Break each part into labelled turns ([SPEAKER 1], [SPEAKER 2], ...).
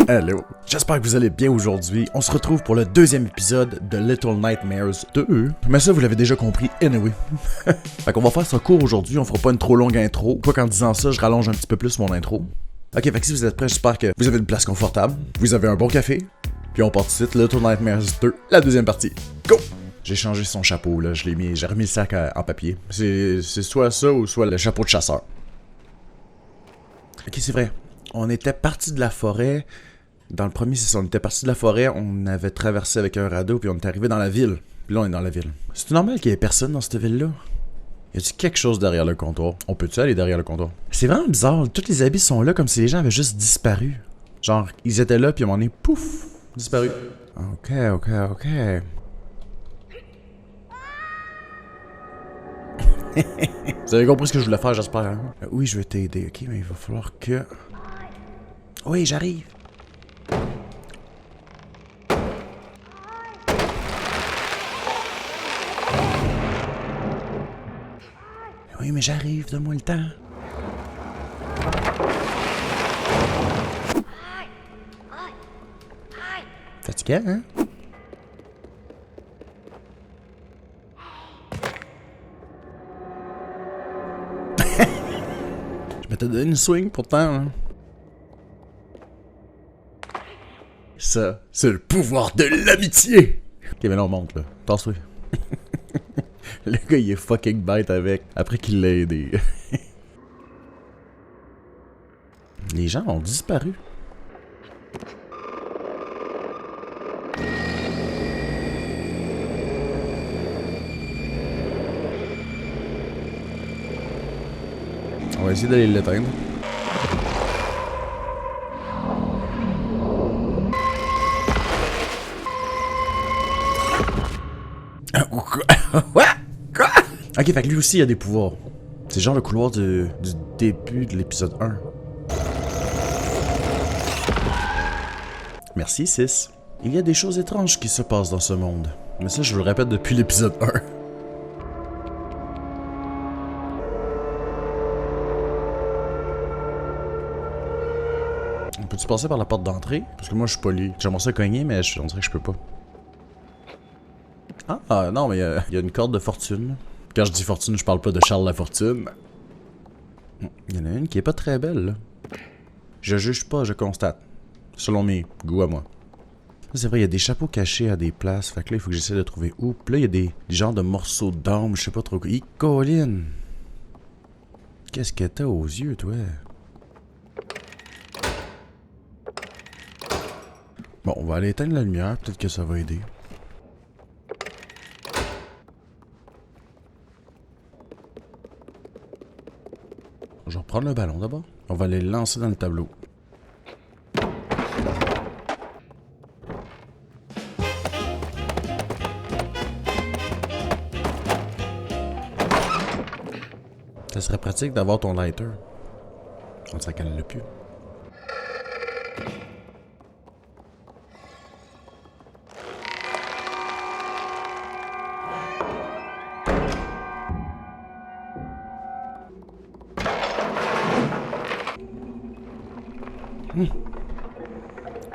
[SPEAKER 1] Hello, j'espère que vous allez bien aujourd'hui. On se retrouve pour le deuxième épisode de Little Nightmares 2. Mais ça, vous l'avez déjà compris, anyway. Fait qu'on va faire ça court aujourd'hui, on fera pas une trop longue intro. Quoi qu'en disant ça, je rallonge un petit peu plus mon intro. Ok, fait que si vous êtes prêts, j'espère que vous avez une place confortable, vous avez un bon café, puis on part tout de suite, Little Nightmares 2, la deuxième partie. Go! J'ai changé son chapeau, là, j'ai remis le sac en papier. C'est soit ça ou soit le chapeau de chasseur. Ok, c'est vrai. On était parti de la forêt. Dans le premier, c'est ça. On était parti de la forêt, on avait traversé avec un radeau, puis on est arrivé dans la ville. Puis là, on est dans la ville. C'est normal qu'il y ait personne dans cette ville-là. Y a-tu quelque chose derrière le comptoir? On peut-tu aller derrière le comptoir? C'est vraiment bizarre. Tous les habits sont là comme si les gens avaient juste disparu. Genre, ils étaient là, puis à un moment donné, pouf, disparu. Ok. Vous avez compris ce que je voulais faire, j'espère. Hein? Oui, je vais t'aider, ok? Mais il va falloir que... Oui, j'arrive. Oui, mais j'arrive, donne-moi le temps. Fatiguant, hein? Je m'étais donné une swing pourtant, hein? Ça, c'est le pouvoir de l'amitié! Ok, mais là on monte, là. Tasse-toi. Le gars, il est fucking bête avec, après qu'il l'a aidé. Les gens ont disparu. On va essayer d'aller l'éteindre. Quoi? Ok, fait que lui aussi il a des pouvoirs. C'est genre le couloir du début de l'épisode 1. Merci 6. Il y a des choses étranges qui se passent dans ce monde. Mais ça, je vous le répète depuis l'épisode 1. On peut-tu passer par la porte d'entrée? Parce que moi, je suis poli. J'aimerais ça cogner, mais on dirait que je peux pas. Ah, non, mais il y a une corde de fortune. Quand je dis fortune, je parle pas de Charles Lafortune. Il y en a une qui est pas très belle, là. Je juge pas, je constate. Selon mes goûts à moi. C'est vrai, il y a des chapeaux cachés à des places. Fait que là, il faut que j'essaie de trouver où. Puis là, il y a des genres de morceaux d'âme, je sais pas trop quoi. Colline! Qu'est-ce que t'as aux yeux, toi? Bon, on va aller éteindre la lumière. Peut-être que ça va aider. Je vais reprendre le ballon d'abord. On va aller le lancer dans le tableau. Ça serait pratique d'avoir ton lighter. On dirait qu'elle l'a plus.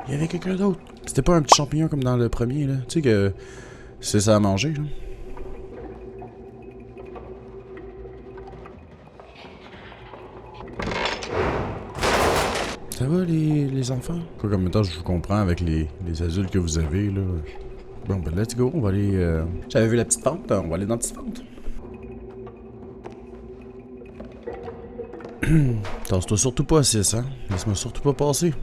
[SPEAKER 1] Il y avait quelqu'un d'autre. C'était pas un petit champignon comme dans le premier, là. Tu sais que c'est ça à manger, là. Ça va, les enfants? Quoi, comme temps, je vous comprends avec les adultes que vous avez, là. Bon, ben, let's go. On va aller... J'avais vu la petite fente. On va aller dans la petite fente. Tasse-toi surtout pas à 6, hein? Laisse-moi surtout pas passer.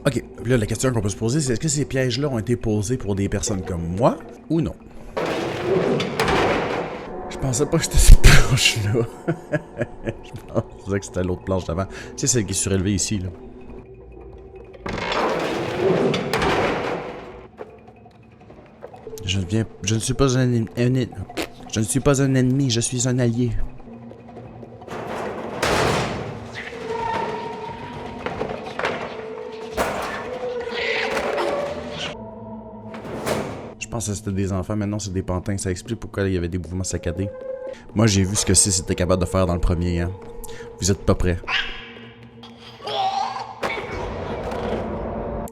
[SPEAKER 1] Ok, là la question qu'on peut se poser, c'est est-ce que ces pièges-là ont été posés pour des personnes comme moi ou non? Je pensais pas que c'était cette planche-là. Je pensais que c'était l'autre planche d'avant. Tu sais, celle qui est surélevée ici, là. Je ne suis pas un ennemi, je suis un allié. pensais que c'était des enfants, maintenant c'est des pantins. Ça explique pourquoi il y avait des mouvements saccadés. Moi, j'ai vu ce que c'était capable de faire dans le premier, hein. Vous êtes pas prêts.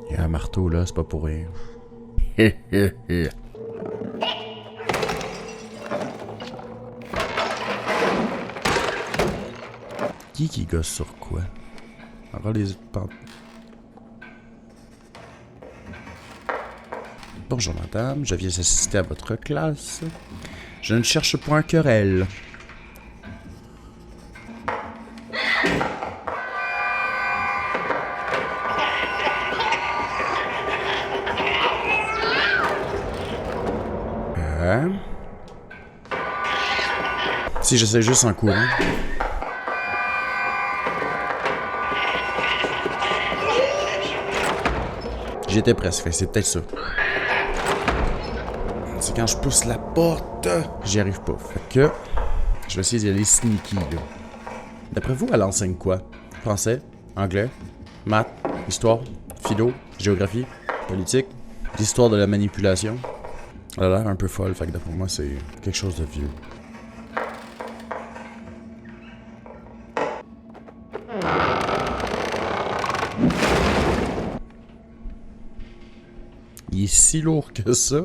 [SPEAKER 1] Il y a un marteau, là, c'est pas pour rien. Qui gosse sur quoi? Alors les... Bonjour madame, je viens assister à votre classe. Je ne cherche point querelle. Si j'essaie juste en courant. J'étais presque, c'est peut-être ça. C'est quand je pousse la porte, j'y arrive pas. Fait que je vais essayer d'y aller sneaky, là. D'après vous, elle enseigne quoi? Français, anglais, maths, histoire, philo, géographie, politique, l'histoire de la manipulation. Elle a l'air un peu folle, fait que d'après moi, c'est quelque chose de vieux. Il est si lourd que ça.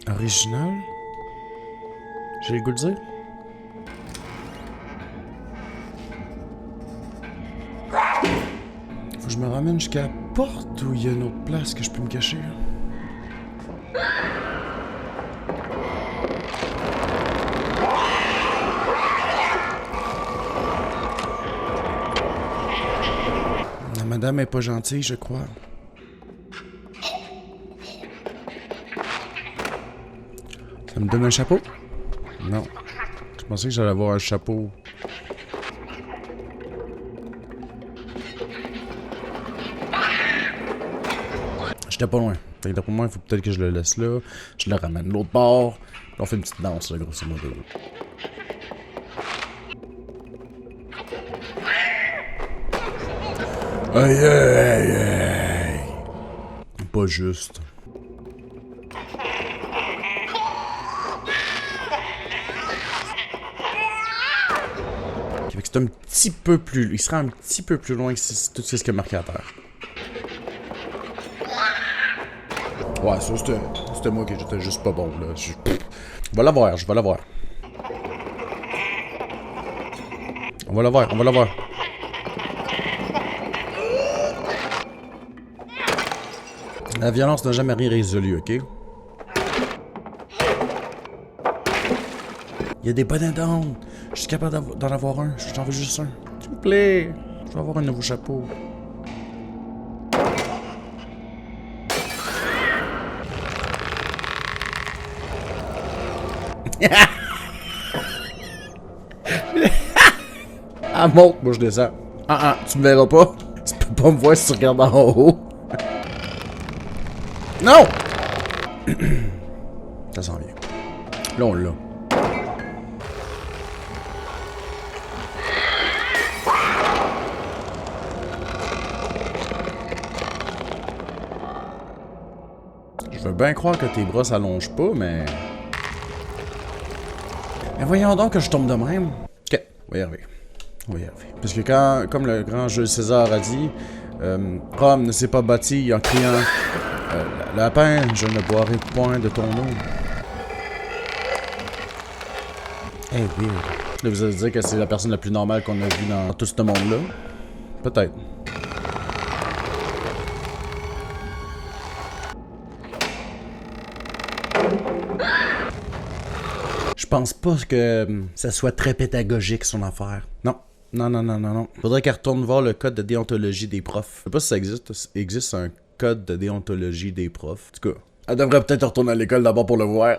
[SPEAKER 1] Original? J'ai le goût de dire? Faut que je me ramène jusqu'à la porte où il y a une autre place que je peux me cacher. La madame est pas gentille, je crois. Ça me donne un chapeau? Non. Je pensais que j'allais avoir un chapeau. J'étais pas loin. Fait que d'après moi, il faut peut-être que je le laisse là. Je le ramène de l'autre bord. Puis on fait une petite danse, là, grosso modo. Aïe, aïe, aïe. Pas juste. C'est un petit peu plus... Il sera un petit peu plus loin que tout ce qui est marqué à terre. Ouais, ça c'était moi qui j'étais juste pas bon, là. Je vais l'avoir, je vais l'avoir. On va l'avoir, on va l'avoir. La violence n'a jamais rien résolu, ok? Il y a des bonnets d'onde. Je suis capable d'en avoir un. J'en veux juste un. S'il vous plaît. Je vais avoir un nouveau chapeau. Ah, monte, moi je descends. Ah, tu me verras pas. Tu peux pas me voir si tu regardes en haut. Non! Ça s'en vient. Là, on l'a. Je veux bien croire que tes bras s'allongent pas, mais... Mais voyons donc que je tombe de même. Ok, on va y arriver. On va y arriver. Parce que quand, comme le grand Jules César a dit, Rome ne s'est pas bâti en criant lapin, je ne boirai point de ton eau. Eh oui. Là, vous allez dire que c'est la personne la plus normale qu'on a vue dans tout ce monde-là. Peut-être. Je pense pas que ça soit très pédagogique, son affaire. Non. Non. Faudrait qu'elle retourne voir le code de déontologie des profs. Je sais pas si ça existe. Il existe un code de déontologie des profs. En tout cas, elle devrait peut-être retourner à l'école d'abord pour le voir.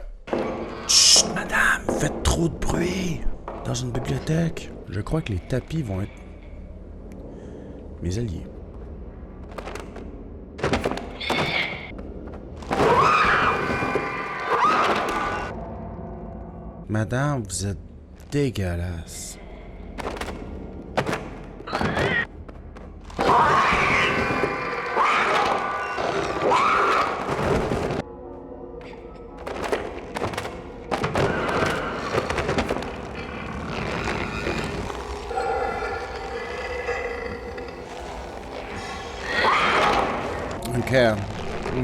[SPEAKER 1] Chut, madame, faites trop de bruit dans une bibliothèque. Je crois que les tapis vont être mes alliés. Madame, vous êtes dégueulasse.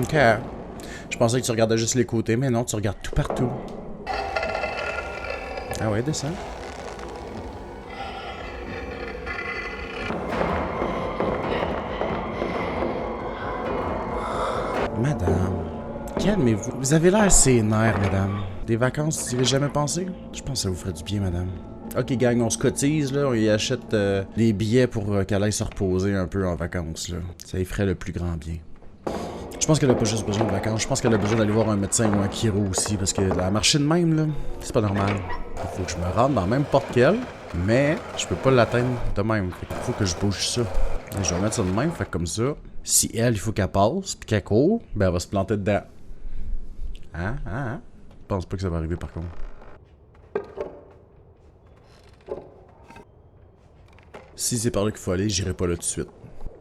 [SPEAKER 1] Ok. Je pensais que tu regardais juste les côtés, mais non, tu regardes tout partout. Ah ouais, descends. Madame, calmez-vous. Vous avez l'air sénère, madame. Des vacances, vous y avez jamais pensé? Je pense que ça vous ferait du bien, madame. Ok, gang, on se cotise, là. On y achète des billets pour qu'elle aille se reposer un peu en vacances, là. Ça y ferait le plus grand bien. Je pense qu'elle a pas juste besoin de vacances. Je pense qu'elle a besoin d'aller voir un médecin ou un chiro aussi. Parce que la marcher de même, là, c'est pas normal. Il faut que je me rende dans la même porte qu'elle. Mais je peux pas l'atteindre de même. Fait qu'il faut que je bouge ça. Et je vais mettre ça de même. Fait comme ça. Si elle, il faut qu'elle passe, puis qu'elle court, ben elle va se planter dedans. Hein? Je pense pas que ça va arriver par contre. Si c'est par là qu'il faut aller, j'irai pas là tout de suite.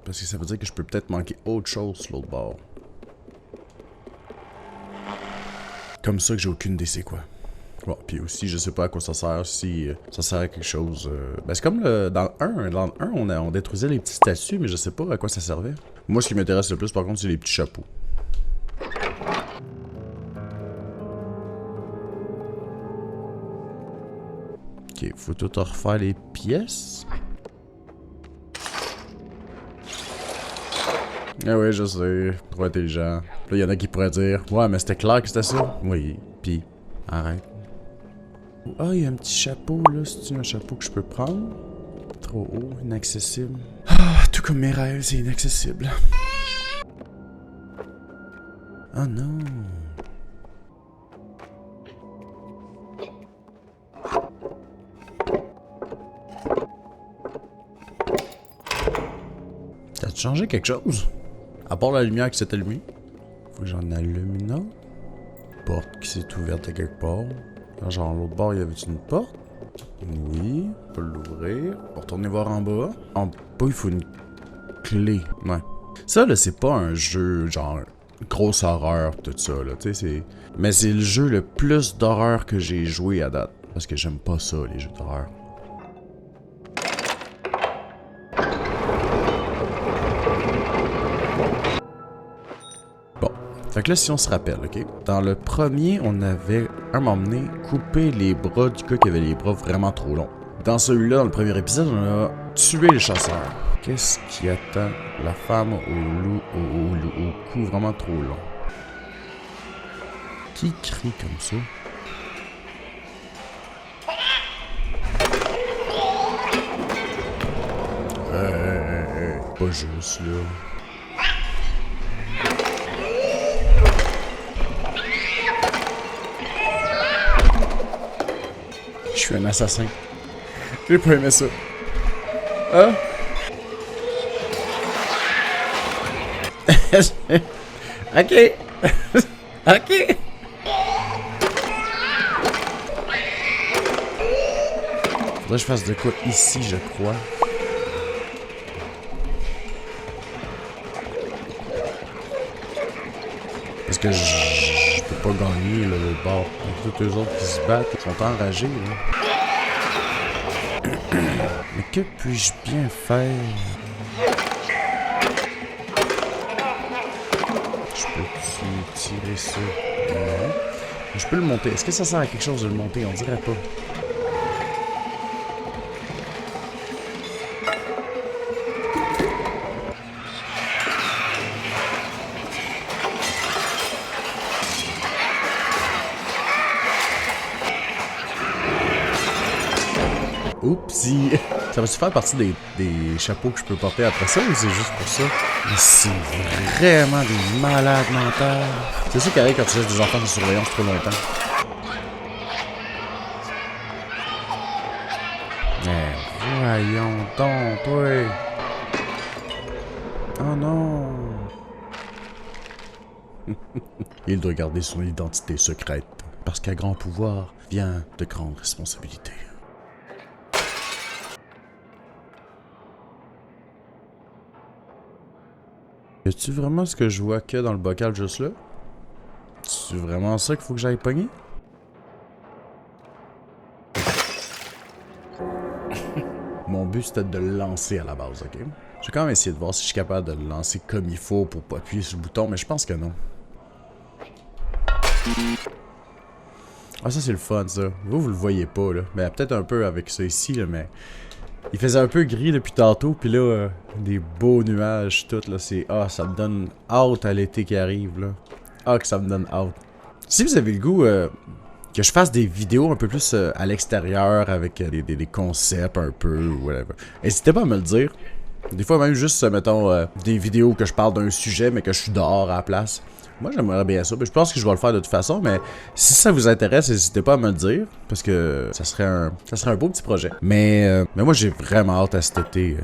[SPEAKER 1] Parce que ça veut dire que je peux peut-être manquer autre chose sur l'autre bord. Comme ça que j'ai aucune idée c'est quoi. Bon, puis aussi, je sais pas à quoi ça sert, si ça sert à quelque chose. Ben c'est comme dans le 1. Dans le 1, on détruisait les petits statues, mais je sais pas à quoi ça servait. Moi, ce qui m'intéresse le plus, par contre, c'est les petits chapeaux. Ok, faut tout refaire les pièces. Ah ouais, je sais. Trop intelligent. Là, y en a qui pourraient dire, ouais, mais c'était clair que c'était ça. Oui, pis, arrête. Ah, il y a un petit chapeau, là. C'est-tu un chapeau que je peux prendre? Trop haut, inaccessible. Ah, tout comme mes rêves, c'est inaccessible. Oh non. T'as-tu changé quelque chose? À part la lumière qui s'est allumée. Faut que j'en allume une autre. Porte qui s'est ouverte à quelque part. Genre, l'autre bord, y avait-tu une porte? Oui, on peut l'ouvrir. On va retourner voir en bas. En bas, il faut une clé. Ouais. Ça, là, c'est pas un jeu, genre, grosse horreur, tout ça, là. Tu sais, c'est... Mais c'est le jeu le plus d'horreur que j'ai joué à date. Parce que j'aime pas ça, les jeux d'horreur. Fait que là, si on se rappelle, ok? Dans le premier, on avait, un moment donné, coupé les bras du gars qui avait les bras vraiment trop longs. Dans celui-là, dans le premier épisode, on a tué les chasseurs. Qu'est-ce qui attend la femme au cou vraiment trop long? Qui crie comme ça? Pas juste, là. Je suis un assassin. J'ai pas aimé ça. Hein? Ok. Ok. Faudrait que je fasse de quoi ici, je crois. Parce que je peux pas gagner là, le bord. Tous les autres qui se battent, ils sont enragés. Là. Mais que puis-je bien faire? Je peux tirer ça? Non. Je peux le monter. Est-ce que ça sert à quelque chose de le monter? On dirait pas. Oupsie! Ça va-tu faire partie des chapeaux que je peux porter après ça ou c'est juste pour ça? Mais c'est vraiment des malades mentales. C'est ça qui arrive quand tu laisses des enfants de surveillance trop longtemps. Voyons donc, toi. Oh non. Il doit garder son identité secrète, parce qu'à grand pouvoir vient de grandes responsabilités. Est-tu vraiment ce que je vois que dans le bocal juste là? C'est vraiment ça qu'il faut que j'aille pogner? Mon but c'était de le lancer à la base, ok? Je vais quand même essayer de voir si je suis capable de le lancer comme il faut pour pas appuyer sur le bouton, mais je pense que non. Ah, ça c'est le fun ça. Vous le voyez pas là. Ben peut-être un peu avec ça ici là, mais... Il faisait un peu gris depuis tantôt, puis là, des beaux nuages, tout là, c'est... Ah, ça me donne hâte à l'été qui arrive là. Ah, que ça me donne hâte. Si vous avez le goût que je fasse des vidéos un peu plus à l'extérieur, avec des concepts un peu, ou whatever, n'hésitez pas à me le dire. Des fois même juste, mettons, des vidéos que je parle d'un sujet, mais que je suis dehors à la place. Moi, j'aimerais bien ça. Je pense que je vais le faire de toute façon, mais si ça vous intéresse, n'hésitez pas à me le dire, parce que ça serait un beau petit projet. Mais moi, j'ai vraiment hâte à cet été.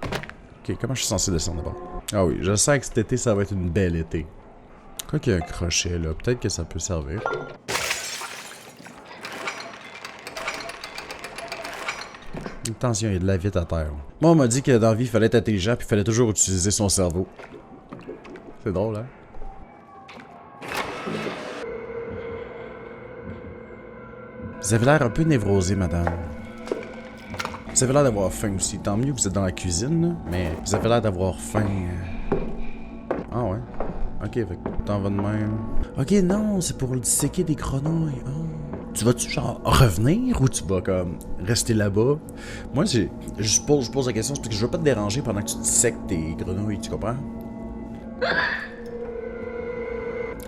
[SPEAKER 1] Ok, comment je suis censé descendre d'abord? Ah oui, je sens que cet été, ça va être une belle été. Quoi qu'il y a un crochet, là, peut-être que ça peut servir. Attention, il y a de la vitre à terre. Moi, on m'a dit que dans la vie, il fallait être intelligent, puis il fallait toujours utiliser son cerveau. C'est drôle, hein? Vous avez l'air un peu névrosé, madame. Vous avez l'air d'avoir faim aussi. Tant mieux que vous êtes dans la cuisine, là, mais vous avez l'air d'avoir faim. Ah ouais? Ok, fait que t'en vas de même. Ok, non, c'est pour disséquer des grenouilles. Oh. Tu vas-tu genre revenir ou tu vas comme rester là-bas? Moi, je pose la question, c'est parce que je veux pas te déranger pendant que tu dissèques tes grenouilles, tu comprends?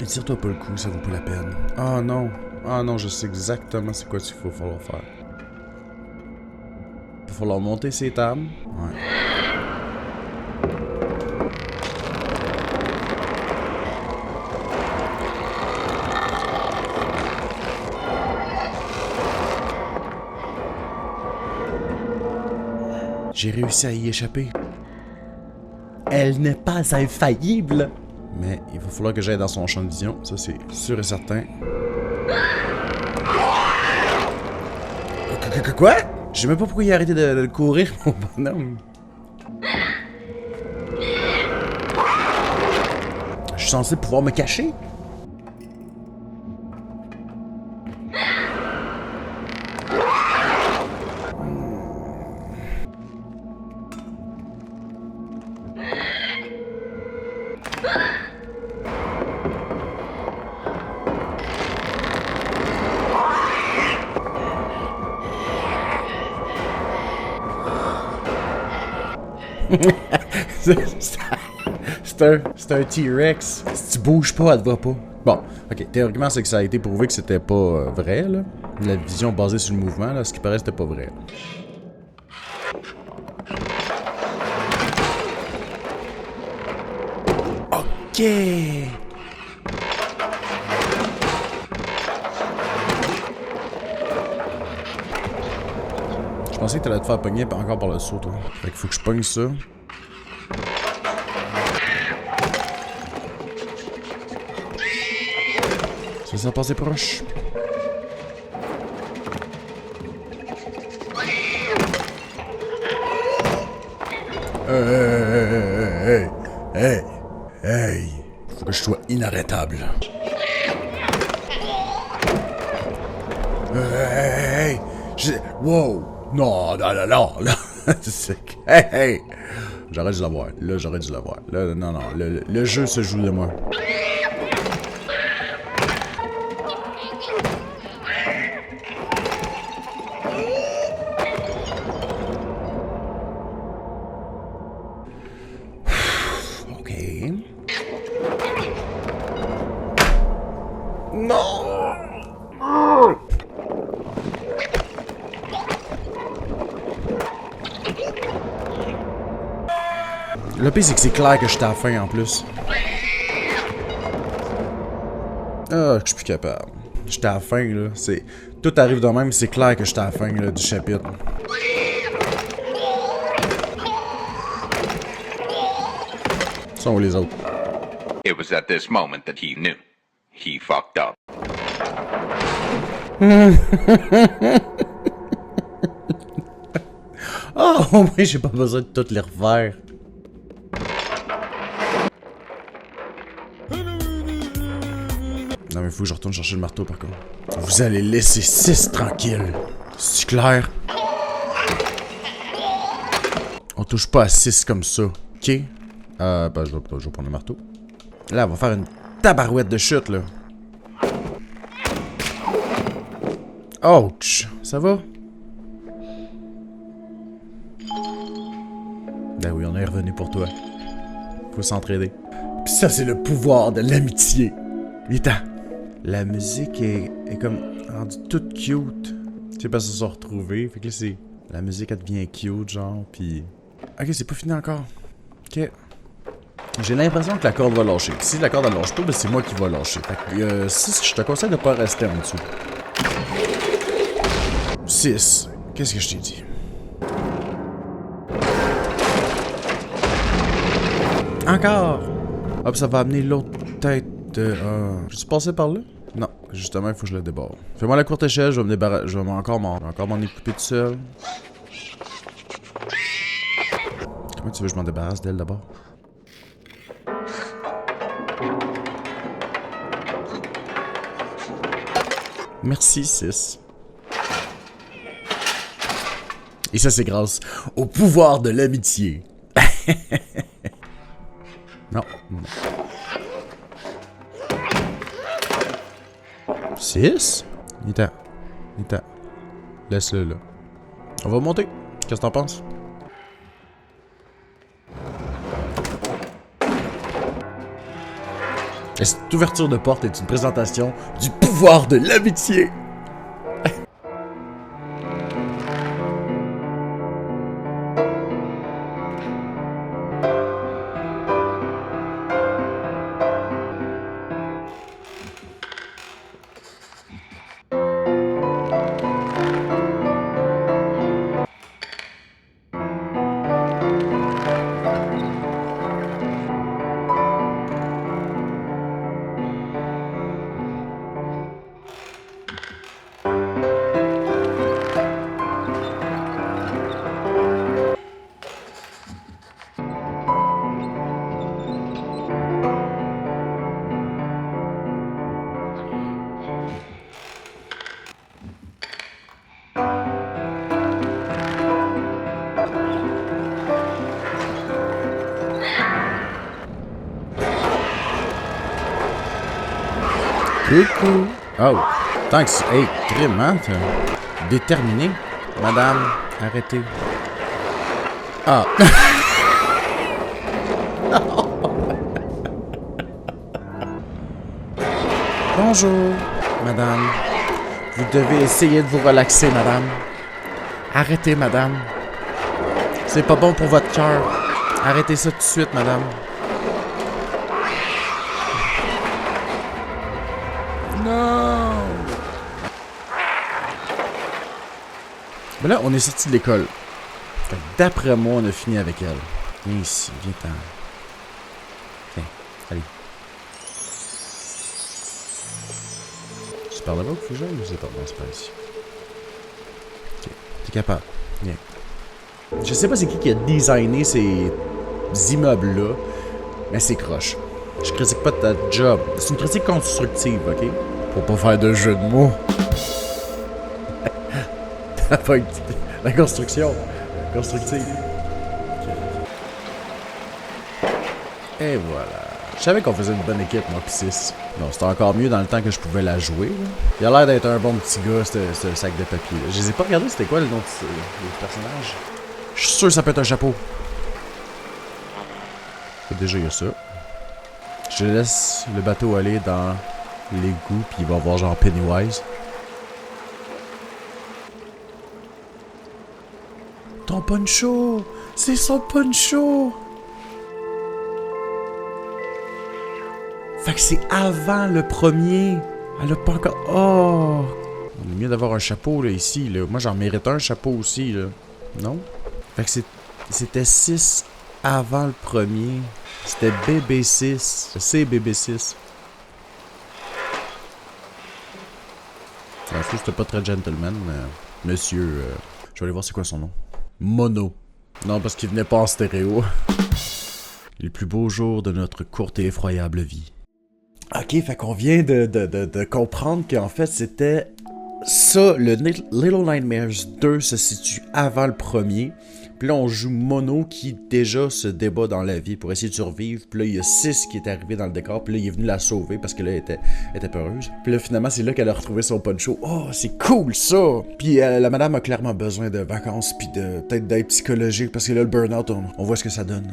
[SPEAKER 1] Et tire-toi pas le coup, ça vaut pas la peine. Ah non. Ah non, je sais exactement c'est quoi qu'il faut falloir faire. Il va falloir monter ces tables. Ouais. J'ai réussi à y échapper. Elle n'est pas infaillible. Mais il va falloir que j'aille dans son champ de vision, ça c'est sûr et certain. Quoi? Je sais même pas pourquoi il a arrêté de courir, mon bonhomme. Je suis censé pouvoir me cacher? C'est un T-Rex. Si tu bouges pas, elle te voit pas. Bon, ok, théoriquement, c'est que ça a été prouvé que c'était pas vrai, là. La vision basée sur le mouvement, là, ce qui paraît, c'était pas vrai. Ok! Je pensais que t'allais te faire pogner encore par le saut, toi. Fait qu'il faut que je pogne ça. Ça passait proche. Hey! Faut que je sois inarrêtable. Hey! Wow! Non! Hey! J'aurais dû l'avoir. Là, j'aurais dû l'avoir. Là, non. Le jeu se joue de moi. Non! Le pire, c'est que c'est clair que j'étais à la fin en plus. Ah, je suis plus capable. J'étais à la fin, là. C'est. tout arrive de même, c'est clair que j'étais à la fin là, du chapitre. Sont où les autres?
[SPEAKER 2] It was at this moment that he knew. He fucked up.
[SPEAKER 1] Oh, au moins j'ai pas besoin de toutes les refaire. Non mais faut que je retourne chercher le marteau par contre. Vous allez laisser 6 tranquille. C'est clair? On touche pas à 6 comme ça. Ok? Ben je vais prendre le marteau. Là, on va faire une tabarouette de chute là. Ouch! Ça va? Ben oui, on est revenu pour toi. Faut s'entraider. Pis ça, c'est le pouvoir de l'amitié. Vita. La musique est comme rendue toute cute. Je sais pas si ça s'est retrouvé. Fait que là, c'est... La musique, elle devient cute, genre, pis... Ok, c'est pas fini encore. Ok. J'ai l'impression que la corde va lâcher. Si la corde elle lâche pas, ben c'est moi qui va lâcher. Fait que, 6, je te conseille de pas rester en dessous. 6. Qu'est-ce que je t'ai dit? Encore! Hop, ça va amener l'autre tête de... Je suis passé par là? Non, justement, il faut que je le déborde. Fais-moi la courte échelle, je vais me débarrasser... Je vais encore m'en occuper tout seul. Comment tu veux que je m'en débarrasse d'elle d'abord? Merci, 6. Et ça, c'est grâce au pouvoir de l'amitié. Non. 6? Il est temps. Laisse-le là. On va monter. Qu'est-ce que t'en penses? Et cette ouverture de porte est une présentation du pouvoir de l'amitié. Coucou. Oh. Thanks. Hey, crime, hein? Déterminé. Madame, arrêtez. Ah. Bonjour, madame. Vous devez essayer de vous relaxer, madame. Arrêtez, madame. C'est pas bon pour votre cœur. Arrêtez ça tout de suite, madame. Non! Ben là, on est sorti de l'école. Fait que d'après moi, on a fini avec elle. Viens ici, viens-t'en. Tiens, allez. C'est par là-bas qu'il faut que j'aille ou c'est pas? Non, c'est pas ici. Ok, t'es capable. Viens. Je sais pas c'est qui a designé ces immeubles-là, mais c'est croche. Je critique pas ta job. C'est une critique constructive, ok? Pour pas faire de jeu de mots. La construction. Constructive. Et voilà. Je savais qu'on faisait une bonne équipe, moi pis 6. Non, c'était encore mieux dans le temps que je pouvais la jouer. Là. Il a l'air d'être un bon petit gars, ce sac de papier. Là. Je les ai pas regardés, c'était quoi le nom des personnages? Je suis sûr que ça peut être un chapeau. Déjà, il y a ça. Je laisse le bateau aller dans l'égout, puis il va voir genre Pennywise. Ton poncho! C'est son poncho! Fait que c'est avant le premier. Elle a pas encore... Oh! Il est mieux d'avoir un chapeau, là, ici, là. Moi, j'en mérite un chapeau aussi, là. Non? Fait que c'était 6 avant le premier. C'était BB6. C'est BB6. Je trouve que c'était pas très gentleman, monsieur... je vais aller voir c'est quoi son nom. Mono. Non, parce qu'il venait pas en stéréo. Les plus beaux jours de notre courte et effroyable vie. Ok, fait qu'on vient de comprendre qu'en fait c'était... Ça, le Little Nightmares 2 se situe avant le premier. Puis là, on joue Mono qui déjà se débat dans la vie pour essayer de survivre. Puis là, il y a 6 qui est arrivé dans le décor. Puis là, il est venu la sauver parce que là, elle était peureuse. Puis là, finalement, c'est là qu'elle a retrouvé son poncho. Oh, c'est cool ça! Puis la madame a clairement besoin de vacances. Puis peut-être d'aide psychologique parce que là, le burn-out, on voit ce que ça donne.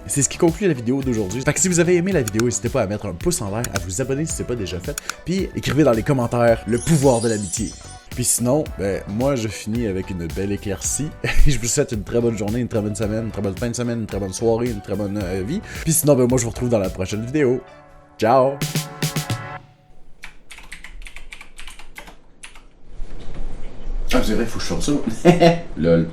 [SPEAKER 1] C'est ce qui conclut la vidéo d'aujourd'hui. Fait que si vous avez aimé la vidéo, n'hésitez pas à mettre un pouce en l'air, à vous abonner si ce n'est pas déjà fait. Puis écrivez dans les commentaires le pouvoir de l'amitié. Puis sinon, ben, moi je finis avec une belle éclaircie. Je vous souhaite une très bonne journée, une très bonne semaine, une très bonne fin de semaine, une très bonne soirée, une très bonne vie. Puis sinon, ben, moi je vous retrouve dans la prochaine vidéo. Ciao! Ah, c'est vrai, faut que je fasse ça. Lol.